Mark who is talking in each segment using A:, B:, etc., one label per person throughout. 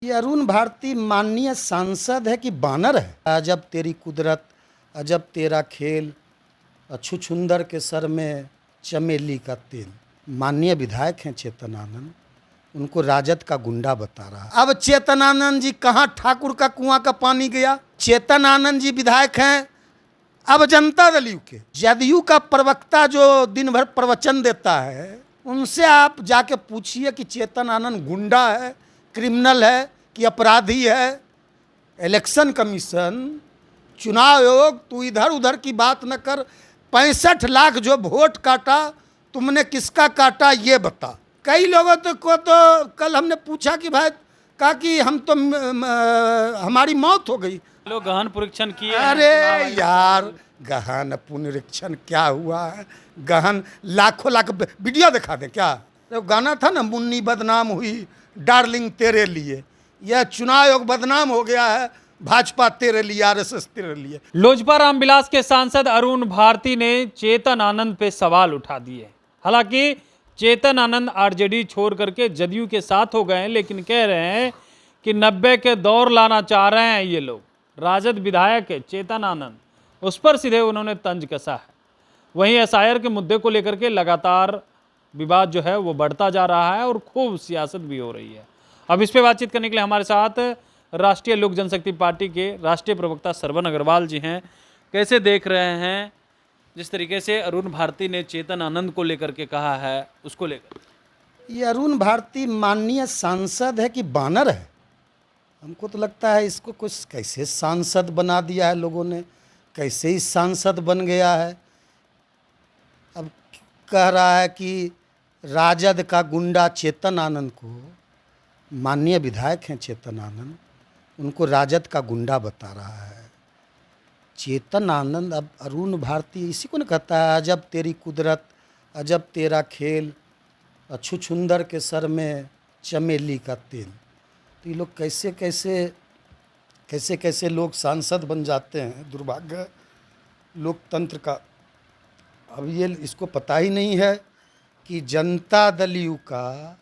A: ये अरुण भारती माननीय सांसद है कि बानर है? अजब तेरी कुदरत, अजब तेरा खेल, छुछुंदर के सर में चमेली का तेल। माननीय विधायक हैं चेतन आनंद, उनको राजद का गुंडा बता रहा है। अब चेतन आनंद जी कहाँ ठाकुर का कुआं का पानी गया? चेतन आनंद जी विधायक हैं अब जनता दल यू के, जदयू का प्रवक्ता जो दिन भर प्रवचन देता है, उनसे आप जाके पूछिए कि चेतन आनंद गुंडा है, क्रिमिनल है कि अपराधी है। इलेक्शन कमीशन, चुनाव आयोग, तू इधर उधर की बात न कर। 65 लाख जो वोट काटा, तुमने किसका काटा ये बता। कई लोगों को तो कल हमने पूछा कि भाई, कहा कि हम तो हमारी मौत हो गई।
B: लोग गहन परीक्षण किए।
A: अरे यार, गहन पुनरीक्षण क्या हुआ है? गहन लाखों लाख वीडियो दिखा दे क्या? तो गाना था ना, मुन्नी बदनाम हुई डार्लिंग तेरे लिए। यह चुनाव आयोग बदनाम हो गया है, भाजपा तेरे लिए, आरएसएस तेरे लिए।
B: लोजपा रामविलास के सांसद अरुण भारती ने चेतन आनंद पे सवाल उठा दिए। हालांकि चेतन आनंद आरजेडी छोड़ करके जदयू के साथ हो गए हैं, लेकिन कह रहे हैं कि 90 के दौर लाना चाह रहे हैं ये लोग। राजद विधायक है चेतन आनंद, उस पर सीधे उन्होंने तंज कसा है। वहीं एसआईआर के मुद्दे को लेकर के लगातार विवाद जो है वो बढ़ता जा रहा है और खूब सियासत भी हो रही है। अब इस पे बातचीत करने के लिए हमारे साथ राष्ट्रीय लोक जनशक्ति पार्टी के राष्ट्रीय प्रवक्ता श्रवण अग्रवाल जी हैं। कैसे देख रहे हैं जिस तरीके से अरुण भारती ने चेतन आनंद को लेकर के कहा है, उसको लेकर?
A: ये अरुण भारती माननीय सांसद है कि बानर है? हमको तो लगता है इसको कुछ कैसे सांसद बना दिया है लोगों ने, कैसे ही सांसद बन गया है। अब कह रहा है कि राजद का गुंडा चेतन आनंद को, माननीय विधायक हैं चेतन आनंद, उनको राजद का गुंडा बता रहा है। चेतन आनंद, अब अरुण भारती इसी को न कहता है अजब तेरी कुदरत, अजब तेरा खेल, छुछुंदर के सर में चमेली का तेल। तो ये लोग कैसे कैसे लोग सांसद बन जाते हैं, दुर्भाग्य लोकतंत्र का। अब ये इसको पता ही नहीं है कि जनता दल यू का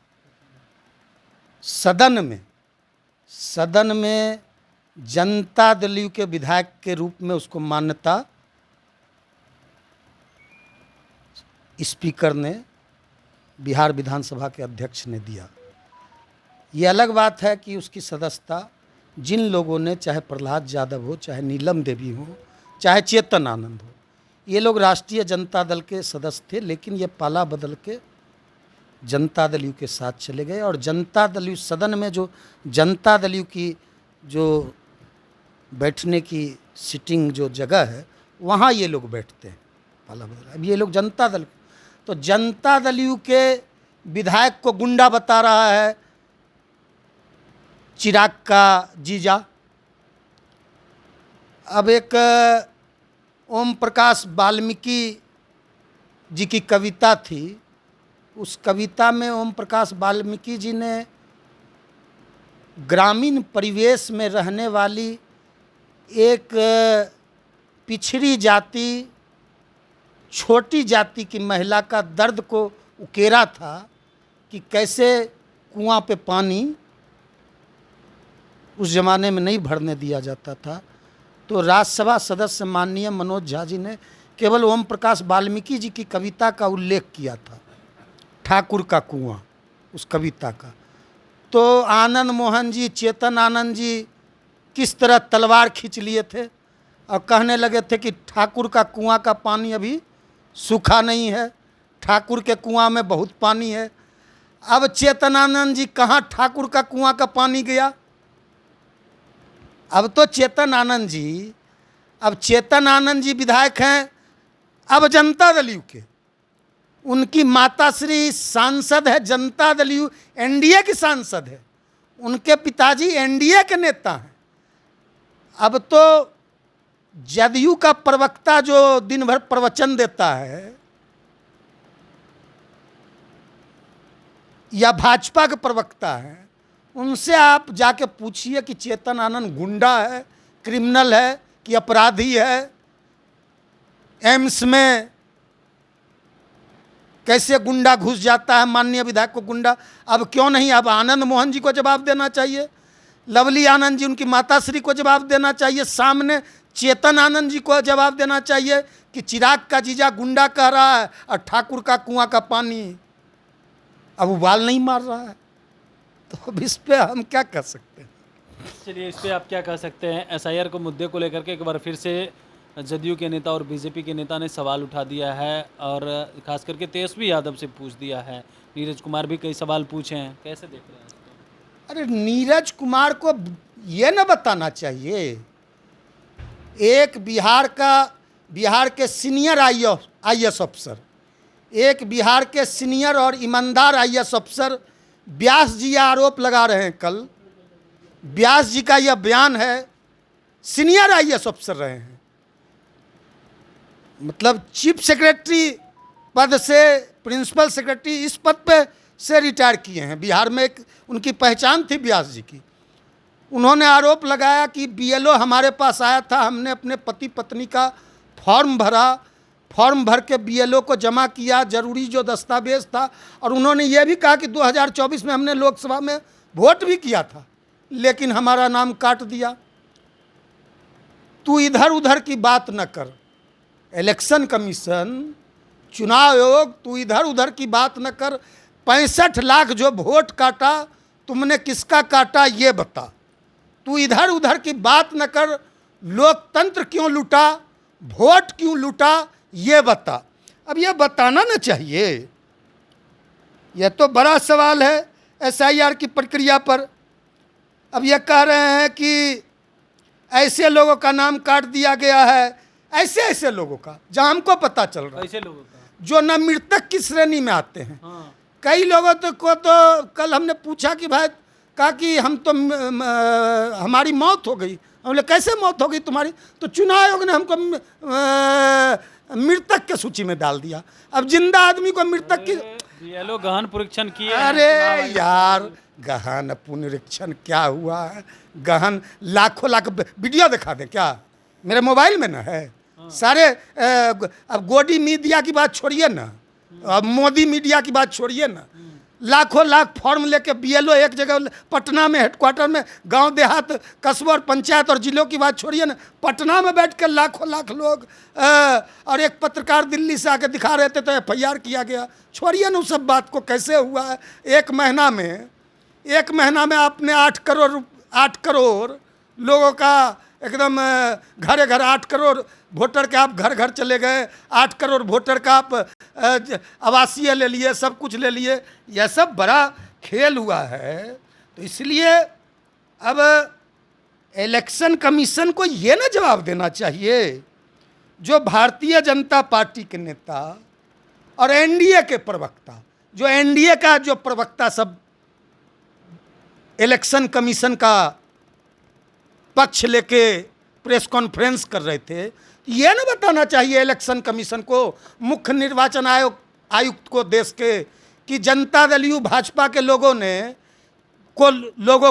A: सदन में जनता दल यू के विधायक के रूप में उसको मान्यता स्पीकर ने, बिहार विधानसभा के अध्यक्ष ने दिया। ये अलग बात है कि उसकी सदस्यता जिन लोगों ने, चाहे प्रहलाद यादव हो, चाहे नीलम देवी हो, चाहे चेतन आनंद हो, ये लोग राष्ट्रीय जनता दल के सदस्य थे, लेकिन ये पाला बदल के जनता दल यू के साथ चले गए। और जनता दल यू सदन में जो जनता दल यू की जो बैठने की सिटिंग जो जगह है, वहाँ ये लोग बैठते हैं, पाला बदल। अब ये लोग जनता दल, तो जनता दल यू के विधायक को गुंडा बता रहा है चिराग का जीजा। अब एक ओम प्रकाश वाल्मीकि जी की कविता थी, उस कविता में ओम प्रकाश वाल्मीकि जी ने ग्रामीण परिवेश में रहने वाली एक पिछड़ी जाति, छोटी जाति की महिला का दर्द को उकेरा था कि कैसे कुआं पे पानी उस ज़माने में नहीं भरने दिया जाता था। तो राज्यसभा सदस्य माननीय मनोज झा जी ने केवल ओम प्रकाश वाल्मीकि जी की कविता का उल्लेख किया था, ठाकुर का कुआं, उस कविता का। तो आनंद मोहन जी, चेतन आनंद जी किस तरह तलवार खींच लिए थे और कहने लगे थे कि ठाकुर का कुआं का पानी अभी सूखा नहीं है, ठाकुर के कुआं में बहुत पानी है। अब चेतन आनंद जी कहाँ ठाकुर का कुआं का पानी गया? अब तो चेतन आनंद जी विधायक हैं अब जनता दल यू के, उनकी माताश्री सांसद है जनता दल यू, एनडीए की सांसद है, उनके पिताजी एनडीए के नेता हैं। अब तो जदयू का प्रवक्ता जो दिन भर प्रवचन देता है, या भाजपा के प्रवक्ता है, उनसे आप जाके पूछिए कि चेतन आनंद गुंडा है, क्रिमिनल है कि अपराधी है। एम्स में कैसे गुंडा घुस जाता है, माननीय विधायक को गुंडा। अब क्यों नहीं, अब आनंद मोहन जी को जवाब देना चाहिए लवली आनंद जी उनकी माताश्री को जवाब देना चाहिए, सामने चेतन आनंद जी को जवाब देना चाहिए कि चिराग का जीजा गुंडा कह रहा है और ठाकुर का कुआं का पानी अब उबाल नहीं मार रहा है। तो अब इस पे हम क्या कर सकते हैं?
B: चलिए, इस पे आप क्या कह सकते हैं? एसआईआर को मुद्दे को लेकर के एक बार फिर से जदयू के नेता और बीजेपी के नेता ने सवाल उठा दिया है और खास करके तेजस्वी यादव से पूछ दिया है। नीरज कुमार भी कई सवाल पूछे हैं, कैसे देख रहे हैं इसको?
A: अरे नीरज कुमार को ये न बताना चाहिए, एक बिहार के सीनियर आईएएस अफसर, एक बिहार के सीनियर और ईमानदार आईएएस अफसर व्यास जी आरोप लगा रहे हैं। कल व्यास जी का यह बयान है, सीनियर आईएएस अफसर रहे हैं, मतलब चीफ सेक्रेटरी पद से प्रिंसिपल सेक्रेटरी इस पद पे से रिटायर किए हैं। बिहार में एक उनकी पहचान थी व्यास जी की। उन्होंने आरोप लगाया कि बीएलओ हमारे पास आया था, हमने अपने पति पत्नी का फॉर्म भरा, फॉर्म भर के बीएलओ को जमा किया, जरूरी जो दस्तावेज था, और उन्होंने ये भी कहा कि 2024 में हमने लोकसभा में वोट भी किया था, लेकिन हमारा नाम काट दिया। तू इधर उधर की बात न कर, इलेक्शन कमीशन, चुनाव आयोग, तू इधर उधर की बात न कर। 65 लाख जो वोट काटा, तुमने किसका काटा ये बता। तू इधर उधर की बात न कर, लोकतंत्र क्यों लूटा, वोट क्यों लूटा ये बता। अब ये बताना ना चाहिए, यह तो बड़ा सवाल है एसआईआर की प्रक्रिया पर। अब ये कह रहे हैं कि ऐसे लोगों का नाम काट दिया गया है, ऐसे लोगों का, जहाँ हमको पता चल रहा है,
B: ऐसे लोगों का
A: जो न मृतक की श्रेणी में आते हैं।
B: हाँ।
A: कई लोगों को तो कल हमने पूछा कि भाई, कहा कि हम तो हमारी मौत हो गई। हम बोले कैसे मौत हो गई तुम्हारी? तो चुनाव आयोग ने हमको मृतक के सूची में डाल दिया। अब जिंदा आदमी को मृतक की,
B: बीएलओ गहन परीक्षण किए।
A: अरे यार, गहन पुनरीक्षण क्या हुआ है? गहन लाखों लाख वीडियो दिखा दे क्या, मेरे मोबाइल में ना है सारे। अब गोदी मीडिया की बात छोड़िए ना, अब मोदी मीडिया की बात छोड़िए ना, लाखों लाख फॉर्म लेके बीएलओ एक जगह पटना में हेडक्वार्टर में, गांव देहात कस्बों और पंचायत और जिलों की बात छोड़िए ना, पटना में बैठ कर लाखों लाख लोग, और एक पत्रकार दिल्ली से आके दिखा रहे थे तो एफआईआर किया गया। छोड़िए ना उस सब बात को, कैसे हुआ है? एक महीना में आपने 8 करोड़ लोगों का एकदम घरे घर 8 करोड़ वोटर के आप घर घर चले गए, 8 करोड़ वोटर का आप आवासीय ले लिए, सब कुछ ले लिए। यह सब बड़ा खेल हुआ है। तो इसलिए अब इलेक्शन कमीशन को ये ना जवाब देना चाहिए, जो भारतीय जनता पार्टी के नेता और एनडीए के प्रवक्ता, जो एनडीए का जो प्रवक्ता सब इलेक्शन कमीशन का पक्ष लेके प्रेस कॉन्फ्रेंस कर रहे थे, ये ना बताना चाहिए इलेक्शन कमीशन को, मुख्य निर्वाचन आयुक्त को देश के, कि जनता दल यू भाजपा के लोगों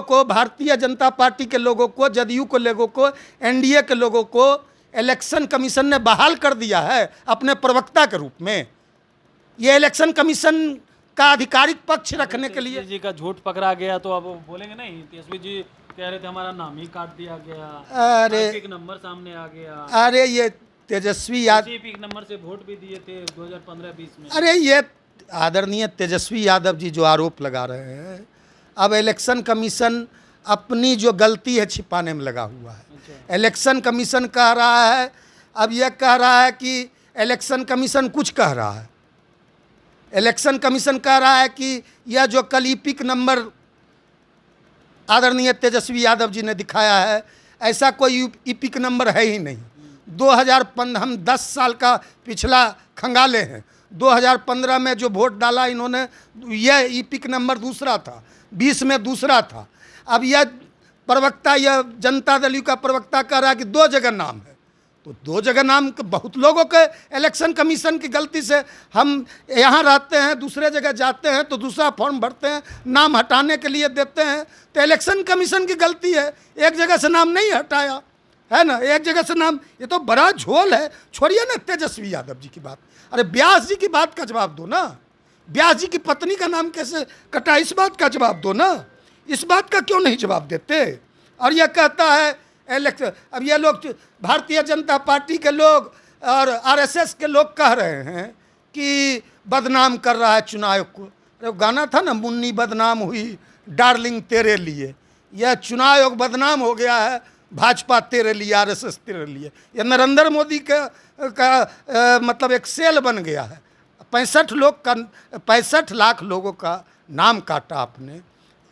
A: को भारतीय जनता पार्टी के लोगों को, जदयू के लोगों को, एनडीए के लोगों को इलेक्शन कमीशन ने बहाल कर दिया है अपने प्रवक्ता के रूप में। ये इलेक्शन कमीशन का आधिकारिक पक्ष रखने के लिए
B: जी का झूठ पकड़ा गया तो अब बोलेंगे नहीं? तेजस्वी जी कह रहे थे हमारा नाम ही काट दिया गया,
A: अरे
B: एक नंबर सामने आ गया।
A: अरे ये तेजस्वी यादव
B: एक नंबर से वोट भी दिए थे 2015-20 में।
A: अरे ये आदरणीय तेजस्वी यादव जी जो आरोप लगा रहे हैं, अब इलेक्शन कमीशन अपनी जो गलती है छिपाने में लगा हुआ है।
B: अच्छा।
A: इलेक्शन कमीशन कह रहा है, अब यह कह रहा है कि इलेक्शन कमीशन कुछ कह रहा है। इलेक्शन कमीशन कह रहा है कि यह जो कल ईपिक नंबर आदरणीय तेजस्वी यादव जी ने दिखाया है, ऐसा कोई ईपिक नंबर है ही नहीं। 2015 हम 10 साल का पिछला खंगाले हैं। 2015 में जो वोट डाला इन्होंने, यह ईपिक नंबर दूसरा था, 20 में दूसरा था। अब यह प्रवक्ता, यह जनता दल का प्रवक्ता कह रहा है कि 2 जगह नाम है, तो 2 जगह नाम के बहुत लोगों के इलेक्शन कमीशन की गलती से, हम यहाँ रहते हैं दूसरे जगह जाते हैं तो दूसरा फॉर्म भरते हैं, नाम हटाने के लिए देते हैं, तो इलेक्शन कमीशन की गलती है। एक जगह से नाम नहीं हटाया है ना, एक जगह से नाम, ये तो बड़ा झोल है। छोड़िए ना तेजस्वी यादव जी की बात, अरे व्यास जी की बात का जवाब दो ना। व्यास जी की पत्नी का नाम कैसे कटा, इस बात का जवाब दो ना। इस बात का क्यों नहीं जवाब देते? और ये कहता है इलेक्शन। अब ये लोग भारतीय जनता पार्टी के लोग और आरएसएस के लोग कह रहे हैं कि बदनाम कर रहा है चुनाव आयोग को। अरे गाना था ना, मुन्नी बदनाम हुई डार्लिंग तेरे लिए। यह चुनाव आयोग बदनाम हो गया है, भाजपा तेरे लिए, आरएसएस तेरे लिए। यह नरेंद्र मोदी का मतलब एक सेल बन गया है। 65 लाख लोगों का नाम काटा आपने।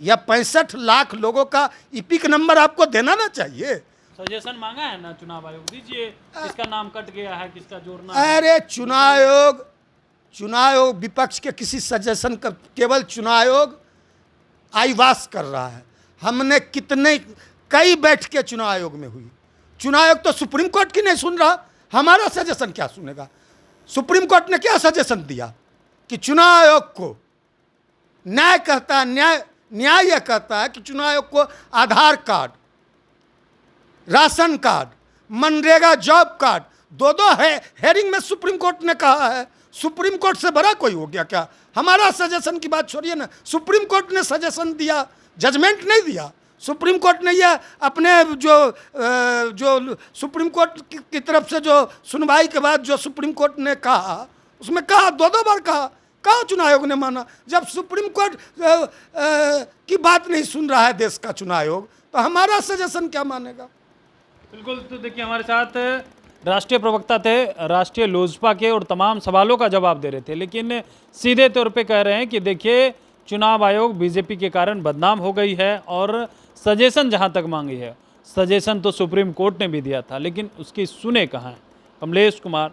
A: या 65 लाख लोगों का इपिक नंबर आपको देना ना चाहिए।
B: सजेशन मांगा है ना चुनाव आयोग, दीजिए किसका नाम कट गया है, किसका जोड़ना है।
A: अरे चुनाव आयोग विपक्ष के किसी सजेशन का, केवल चुनाव आयोग आईवास कर रहा है। हमने कई बैठकें चुनाव आयोग में हुई। चुनाव आयोग तो सुप्रीम कोर्ट की नहीं सुन रहा, हमारा सजेशन क्या सुनेगा। सुप्रीम कोर्ट ने क्या सजेशन दिया कि चुनाव आयोग को न्याय कहता है, न्याय यह कहता है कि चुनाव आयोग को Aadhaar card, ration card, MNREGA job card, दो हेयरिंग में सुप्रीम कोर्ट ने कहा है। सुप्रीम कोर्ट से बड़ा कोई हो गया क्या। हमारा सजेशन की बात छोड़िए ना, सुप्रीम कोर्ट ने सजेशन दिया, जजमेंट नहीं दिया। सुप्रीम कोर्ट ने यह अपने जो सुप्रीम कोर्ट की तरफ से जो सुनवाई के बाद जो सुप्रीम कोर्ट ने कहा, उसमें कहा, दो बार कहा चुनाव आयोग ने माना। जब सुप्रीम कोर्ट की बात नहीं सुन रहा है देश का चुनाव आयोग, तो हमारा सजेशन क्या मानेगा।
B: बिल्कुल। तो देखिए हमारे साथ राष्ट्रीय प्रवक्ता थे राष्ट्रीय लोजपा के, और तमाम सवालों का जवाब दे रहे थे, लेकिन सीधे तौर पे कह रहे हैं कि देखिए चुनाव आयोग बीजेपी के कारण बदनाम हो गई है। और सजेशन जहां तक मांगी है, सजेशन तो सुप्रीम कोर्ट ने भी दिया था, लेकिन उसकी सुने कहाँ। कमलेश कुमार,